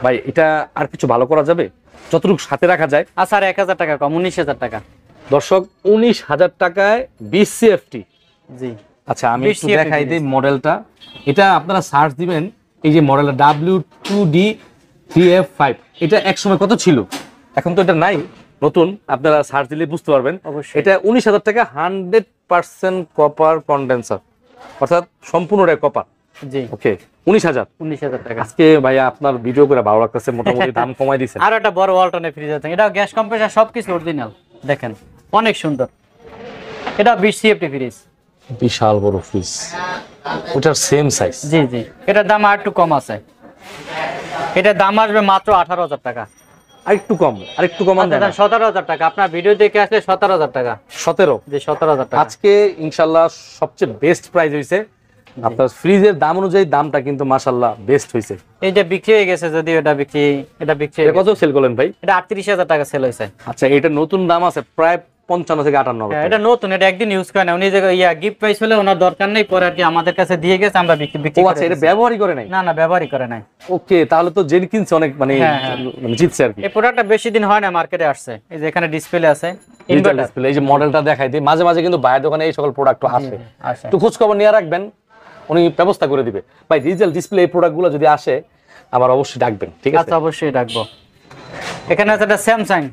S1: ভাই, এটা আর কিছু ভালো করা যাবে যতটুকু সাথে রাখা যায়?
S2: আচ্ছা, আর 1,000 টাকা কম, 19,000 টাকা।
S1: দর্শক, 19,000 টাকায় 20 সিএফটি।
S2: জি,
S1: আচ্ছা, আমি একটু দেখাই দিই মডেলটা। এটা আপনারা সার্চ দিবেন, এই যে মডেলটা W2D3F5। এটা এক সময় কত ছিল, এখন তো এটা নাই, নতুন। আপনারা সার্চ দিলে বুঝতে পারবেন। এটা 19,000 টাকা, 100% কপার কন্ডেন্সার, অর্থাৎ সম্পূর্ণটাই কপার।
S2: জি,
S1: ওকে, 19,000
S2: টাকা।
S1: আজকে ভাইয়া আপনার ভিডিও করে ভালো লাগতেছে, মোটামুটি দাম কমাই দিয়েছেন।
S2: আর একটা বড় ওয়ালটনের ফ্রিজ আছে, এটা গ্যাস কম্প্রেসার সবকিছু অরিজিনাল, দেখেন অনেক সুন্দর। এটা 20 সিএফটি ফ্রিজ,
S1: বিশাল বড় ফ্রিজ, ওটার সেম সাইজ।
S2: জি জি, এটার দাম আর একটু কম আছে। এটার দাম আসবে মাত্র 18,000 টাকা।
S1: আরেকটু কম, আরেকটু কমান দেন।
S2: 17,000 টাকা। আপনার ভিডিও দেখে আসলে 17,000 টাকা।
S1: 17?
S2: জি, 17,000 টাকা।
S1: আজকে ইনশাআল্লাহ সবচেয়ে বেস্ট প্রাইস হইছে। আপনার ফ্রিজের দাম অনুযায়ী দামটা কিন্তু মাশাআল্লাহ বেস্ট হইছে।
S2: এই যে বিক্রি হয়ে গেছে, যদি এটা বিক্রি
S1: কত সেল করলেন ভাই?
S2: এটা 38,000 টাকা সেল হয়েছে।
S1: আচ্ছা, এটা নতুন দাম আছে প্রায় 55 থেকে 58।
S2: এটা নতুন, এটা একদিন ইউজ করে না উনি, যে গিফট প্রাইস হলে ওনার দরকার নেই, পরে আর কি আমাদের কাছে দিয়ে গেছে, আমরা বিক্রি
S1: ও আচ্ছা, এটা ব্যবহারই করে নাই?
S2: না না, ব্যবহারই করে নাই।
S1: ওকে, তাহলে তো জেনি কিনছে অনেক, মানে জিতছে আর কি।
S2: এই প্রোডাক্টটা বেশি দিন হয় না মার্কেটে আসছে। এই যে এখানে ডিসপ্লে আছে,
S1: ইনভার্টার ডিসপ্লে। এই যে মডেলটা দেখাই দিই, মাঝে মাঝে কিন্তু বাইরের দোকানে এই সকল প্রোডাক্ট আসে, একটু খোঁজ খবর নিয়ে রাখবেন, উনি ব্যবস্থা করে দিবে। ভাই, ডিজিটাল ডিসপ্লে এই প্রোডাক্টগুলো যদি আসে আবার অবশ্যই ডাকবেন, ঠিক আছে?
S2: আচ্ছা, অবশ্যই ডাকবো। এখানে আছে একটা স্যামসাং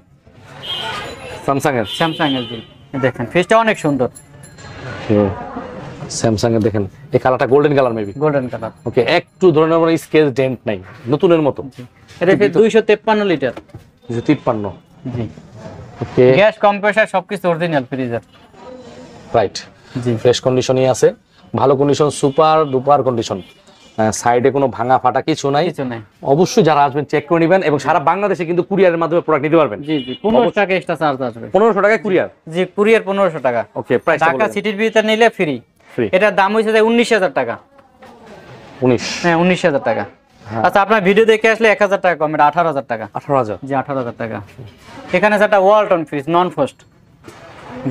S2: এর, দেখেন ফ্রিজটা অনেক সুন্দর।
S1: স্যামসাং এর দেখেন, এই কালারটা golden colour, maybe
S2: golden colour.
S1: Okay, একটু ধরনের মানে স্কেচ ডেন্ট নাই, নতুনের মতো।
S2: এটা 253 লিটার।
S1: 253।
S2: জি,
S1: ওকে,
S2: গ্যাস কম্প্রেসার সবকিছু অরিজিনাল ফ্রিজার।
S1: রাইট।
S2: জি,
S1: ফ্রেশ কন্ডিশনই আছে, ভালো কন্ডিশন, সুপার ডুপার কন্ডিশন। সাইডে কোনো ভাঙা ফাটা কিছু নাই। অবশ্যই যারা আসবেন চেক করে নেবেন, এবং সারা বাংলাদেশে কিন্তু কুরিয়ারের মাধ্যমে প্রোডাক্ট নিতে পারবেন।
S2: জি জি, 15 টাকা এক্সট্রা চার্জ আসবে।
S1: 1500 টাকা কুরিয়ার?
S2: জি, কুরিয়ার 1500 টাকা।
S1: ওকে, প্রাইস
S2: ঢাকা সিটির ভিতরে নিলে ফ্রি। এটার দাম হইছে 19,000 টাকা।
S1: 19?
S2: হ্যাঁ, 19,000 টাকা। আচ্ছা, আপনার ভিডিও দেখে আসলে 1,000 টাকা কম, এটা 18,000 টাকা।
S1: 18,000?
S2: জি, 18,000 টাকা। এখানে আছে একটা ওয়ালটন ফ্রিজ, নন ফ্রস্ট,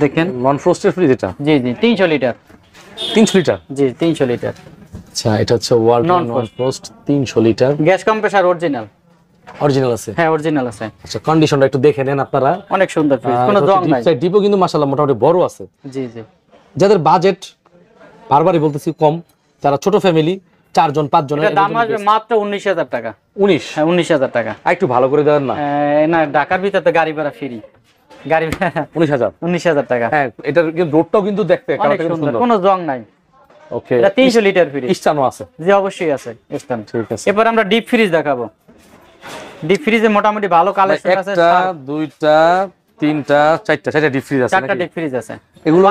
S2: দেখেন
S1: নন ফ্রস্টের ফ্রিজ এটা?
S2: জি জি, 300 লিটার।
S1: 300 লিটার?
S2: জি, 300 লিটার।
S1: আচ্ছা, এটা হচ্ছে ওয়ালটন নন frost 300 litre.
S2: Gas compressor original.
S1: Original আছে?
S2: হ্যাঁ, অরিজিনাল আছে।
S1: আচ্ছা, কন্ডিশনটা একটু দেখে নেন আপনারা।
S2: অনেক সুন্দর ফ্রিজ, কোনো জং নাই।
S1: ডিপও কিন্তু মাশাআল্লাহ মোটামুটি বড় আছে।
S2: জি জি,
S1: যাদের বাজেট, বারবারই বলতেছি, কম, যারা ছোট ফ্যামিলি, 4 জন 5 জন,
S2: এর দাম আসবে মাত্র 19,000 টাকা।
S1: 19?
S2: হ্যাঁ, 19,000 টাকা।
S1: আর একটু ভালো করে দেন না?
S2: না, ঢাকার ভিতরে তো গাড়ি ভাড়া ফ্রি। গাড়ি 19,000 টাকা।
S1: হ্যাঁ, এটার কিন্তু রোডটাও কিন্তু দেখতে কালারটা কিন্তু সুন্দর,
S2: কোনো জং নাই।
S1: ওকে,
S2: এটা 300 লিটার ফ্রিজ।
S1: স্টানও আছে?
S2: জি, অবশ্যই আছে স্টান।
S1: ঠিক আছে।
S2: এরপর আমরা ডিপ ফ্রিজ দেখাবো। ডিপ ফ্রিজে মোটামুটি ভালো কালেকশন আছে।
S1: একটা, দুইটা, তিনটা, চারটা ডিপ ফ্রিজ আছে?
S2: 4টা ডিপ ফ্রিজ আছে।
S1: এগুলো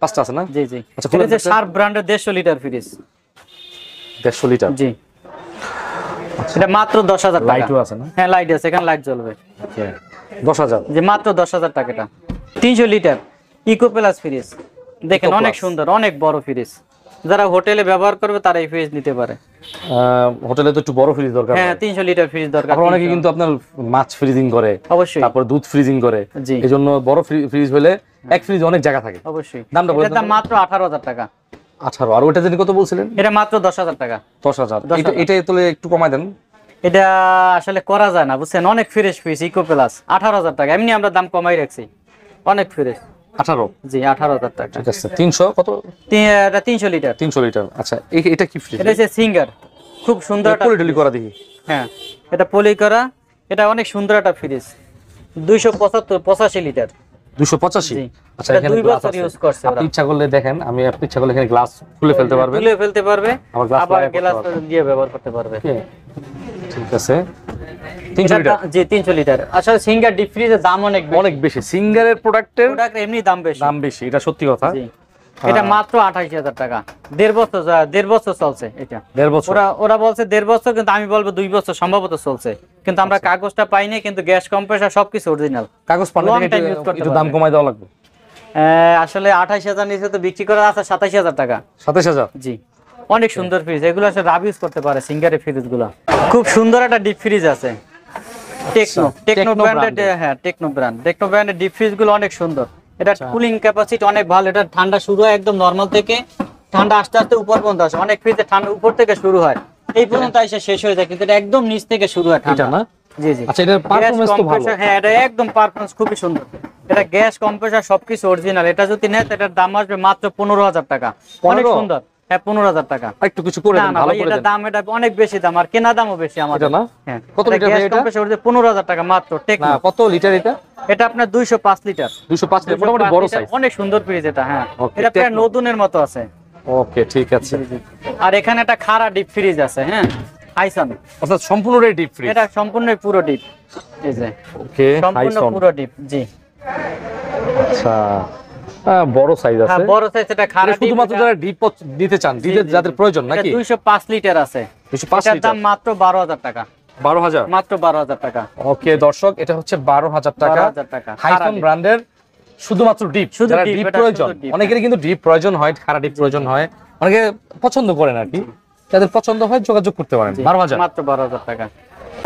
S2: 5টা আছে
S1: না?
S2: জি জি।
S1: আচ্ছা,
S2: এটা হচ্ছে শার্প ব্র্যান্ডের 150 লিটার ফ্রিজ।
S1: 150 লিটার?
S2: জি, এটা মাত্র 10,000 টাকা।
S1: লাইটও আছে না?
S2: হ্যাঁ, লাইট আছে, এখানে লাইট জ্বলবে।
S1: ওকে, 10,000?
S2: জি, মাত্র 10,000 টাকা। এটা 300 লিটার ইকো প্লাস ফ্রিজ, দেখেন অনেক সুন্দর, অনেক বড় ফ্রিজ। যারা হোটেলে ব্যবহার করবে তারা এই ফ্রিজ নিতে পারে।
S1: হোটেলে তো একটু বড় ফ্রিজ দরকার।
S2: হ্যাঁ, 300 লিটার ফ্রিজ দরকার।
S1: আবার অনেকে কিন্তু আপনার মাছ ফ্রিজিং করে,
S2: অবশ্যই,
S1: তারপর দুধ ফ্রিজিং করে, এজন্য বড় ফ্রিজ হলে এক ফ্রিজ অনেক জায়গা থাকে।
S2: অবশ্যই।
S1: দামটা বলেন?
S2: এটা মাত্র 18,000 টাকা।
S1: 18? আর ওটা যিনি কত বলছিলেন?
S2: এটা মাত্র 10,000 টাকা।
S1: 10,000? এটা তাহলে একটু কমায় দেন।
S2: এটা আসলে করা যায় না, বুঝছেন, অনেক ফ্রেশ ফ্রিজ ইকো প্লাস। 18,000 টাকা, এমনি আমরা দাম কমাই রাখছি, অনেক ফ্রেশ।
S1: 18?
S2: জি, 18,000 টাকা।
S1: ঠিক আছে। 300 কত?
S2: এটা 300 লিটার।
S1: 300 লিটার। আচ্ছা, এটা কি ফ্রিজ?
S2: এটা হচ্ছে সিঙ্গার, খুব সুন্দর একটা
S1: পলি করা দেখি।
S2: হ্যাঁ, এটা পলি করা, এটা অনেক সুন্দর একটা ফ্রিজ। 285 লিটার।
S1: 285।
S2: জি।
S1: আচ্ছা
S2: এটা
S1: এখানে
S2: 2
S1: গ্লাস
S2: বছর
S1: আছে।
S2: ইউজ করছে ওরা।
S1: আপনি ইচ্ছা করলে দেখেন, আপনি ইচ্ছা করলে এখানে গ্লাস খুলে ফেলতে পারবেন,
S2: তুলে ফেলতে পারবে,
S1: আবার গ্লাস
S2: আবার
S1: লাগাই করতে
S2: গ্লাস
S1: পারবে।
S2: দিয়ে ব্যবহার করতে পারবে।
S1: ওকে, ঠিক আছে। 300 লিটার।
S2: জি 300 লিটার। আসলে সিঙ্গার ডিপ ফ্রিজের দাম
S1: অনেক বেশি, সিঙ্গারের প্রোডাক্টের
S2: প্রোডাক্ট এমনি দাম বেশি।
S1: এটা সত্যি কথা।
S2: জি। এটা মাত্র 28000 টাকা। 1.5 বছর চলছে এটা।
S1: 1.5 বছর।
S2: ওরা বলছে 1.5 বছর, কিন্তু আমি বলবো 2 বছর সম্ভবত চলছে, কিন্তু আমরা কাগজটা পাইনি, কিন্তু গ্যাস কম্প্রেসার সবকিছু অরিজিনাল।
S1: কাগজ পানি
S2: Long
S1: থেকে
S2: time use করতে
S1: একটু দাম
S2: পারবে।
S1: কমাই দেওয়া লাগবে।
S2: আসলে 28000 নিচে তো বিক্রি করা আছে 27000 টাকা।
S1: 27000।
S2: জি, অনেক সুন্দর ফ্রিজ, এগুলো আসলে রাব ইউজ করতে পারে সিঙ্গারের ফ্রিজ গুলো। খুব সুন্দর একটা ডিপ ফ্রিজ আছে, টেকনো
S1: Techno
S2: ব্র্যান্ডের।
S1: brand-এর।
S2: হ্যাঁ, টেকনো ব্র্যান্ডের ডিপ ফ্রিজ গুলো অনেক সুন্দর। এটা কুলিং ক্যাপাসিটি অনেক ভালো। এটা ঠান্ডা শুরু হয় একদম নরমাল থেকে, ঠান্ডা আস্তে আস্তে উপর পর্যন্ত আসে। অনেক ফ্রিজে ঠান্ডা উপর থেকে শুরু হয়, এই পর্যন্ত এসে শেষ হয়ে যায়, কিন্তু এটা একদম নিচ থেকে শুরু হয়
S1: এটা
S2: ঠান্ডা।
S1: না?
S2: জি জি।
S1: আচ্ছা, এটার পারফরম্যান্স তো ভালো।
S2: হ্যাঁ, এটা একদম পারফরম্যান্স খুবই সুন্দর। এটা গ্যাস কম্প্রেসার সবকিছু অরিজিনাল। এটা যদি নেয় এটার দাম আসবে মাত্র 15000 টাকা। অনেক
S1: 15?
S2: সুন্দর। হ্যাঁ, 15000 টাকা।
S1: একটু কিছু করে
S2: না
S1: দেন,
S2: না
S1: ভালো
S2: ভাই,
S1: করে
S2: এটা
S1: দেন।
S2: দাম এটা অনেক বেশি দাম, আর কেনা দামও বেশি আমাদের।
S1: এটা না?
S2: হ্যাঁ।
S1: কত লিটার ভাই এটা?
S2: 15000 টাকা মাত্র
S1: না,
S2: টেকনো।
S1: কত লিটার এটা?
S2: এটা আপনার 205 লিটার।
S1: 205 লিটার, মোটামুটি বড়
S2: 205 লিটার,
S1: সাইজ।
S2: অনেক সুন্দর ফ্রিজ এটা। হ্যাঁ,
S1: Okay,
S2: এটা প্রায়
S1: Techno।
S2: নতুনের মতো আছে।
S1: ওকে, ঠিক আছে।
S2: আর এখানে একটা খাড়া ডিপ ফ্রিজ আছে। হ্যাঁ, হাইসন।
S1: অর্থাৎ সম্পূর্ণটাই ডিপ ফ্রিজ।
S2: এটা সম্পূর্ণ পুরো ডিপ। এই যে
S1: ওকে,
S2: সম্পূর্ণ
S1: হাইসন।
S2: পুরো ডিপ। জি।
S1: আচ্ছা, বড় সাইজ
S2: হ্যাঁ,
S1: আছে।
S2: বড় সাইজ। এটা খাড়া
S1: এটা শুধুমাত্র যারা ডিপ দিতে চান, যাদের প্রয়োজন নাকি?
S2: 205 লিটার আছে।
S1: 205
S2: এটার
S1: লিটার।
S2: দাম মাত্র 12000 টাকা।
S1: 12000।
S2: মাত্র 12000 টাকা।
S1: ওকে দর্শক, এটা হচ্ছে 12000 টাকা।
S2: 12000 টাকা।
S1: হাইসন ব্র্যান্ডের শুধুমাত্র ডিপ।
S2: শুধু
S1: যারা
S2: deep,
S1: ডিপ
S2: এটা
S1: প্রয়োজন,
S2: শুধু deep,
S1: অনেকেরই কিন্তু ডিপ প্রয়োজন হয়, খাড়া ডিপ প্রয়োজন হয়, অনেকে পছন্দ করেন আর কি। যাদের পছন্দ হয় যোগাযোগ করতে পারেন। 12000।
S2: মাত্র 12000 টাকা।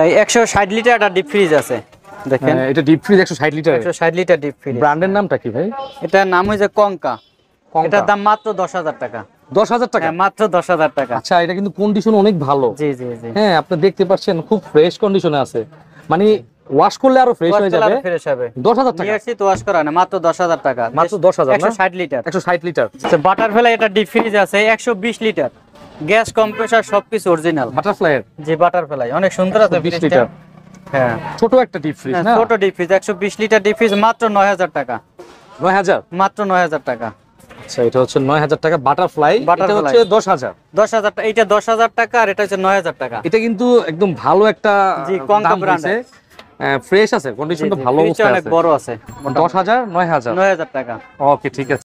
S2: এই 160 লিটার একটা ডিপ ফ্রিজ আছে, দেখেন।
S1: এটা deep fridge 160 litre.
S2: 160 litre deep fridge.
S1: ব্র্যান্ডের নামটা কি ভাই?
S2: এটার নাম হইছে কঙ্কা।
S1: কঙ্কা।
S2: এটার দাম মাত্র 10000 টাকা।
S1: 10000 টাকা?
S2: হ্যাঁ, মাত্র 10000 টাকা।
S1: আচ্ছা, এটা কিন্তু কন্ডিশন অনেক ভালো।
S2: জি জি জি।
S1: হ্যাঁ, আপনি দেখতে পাচ্ছেন খুব ফ্রেশ কন্ডিশনে আছে, মানে ওয়াশ করলে আরো ফ্রেশ হয়ে যাবে।
S2: ফ্রেশ হবে।
S1: 10000 টাকা?
S2: নিয়ে আসছি তো ওয়াশ করা না, মাত্র 10000 টাকা।
S1: মাত্র 10000 না?
S2: 160 লিটার।
S1: 160 লিটার।
S2: আচ্ছা, বাটারফ্লাই এটা ডিপ ফ্রিজ আছে 120 লিটার। গ্যাস কম্প্রেসার সবকিছু অরিজিনাল।
S1: বাটারফ্লাইয়ের
S2: জি, বাটারফ্লাই অনেক সুন্দর আছে
S1: 20
S2: ফ্রিজটা।
S1: লিটার।
S2: হ্যাঁ,
S1: ছোট একটা ডিপ ফ্রিজ না?
S2: ছোট deep fridge 120 litre deep fridge মাত্র 9000 টাকা।
S1: 9000?
S2: মাত্র 9000 টাকা।
S1: আচ্ছা, এটা হচ্ছে 9000 টাকা বাটারফ্লাই। এটা
S2: Butterfly।
S1: হচ্ছে 10000।
S2: 10000 টাকা। এটা 10000 টাকা, আর এটা হচ্ছে 9000 টাকা।
S1: এটা কিন্তু একদম ভালো একটা
S2: জি, কঙ্কা
S1: দাম
S2: brand
S1: হইছে। ফ্রেশ আছে, কন্ডিশনটা ভালো
S2: ফ্রিজটা
S1: অবস্থায়
S2: অনেক
S1: আছে।
S2: বড় আছে।
S1: 10000 9000।
S2: 9000 টাকা।
S1: ওকে, ঠিক আছে।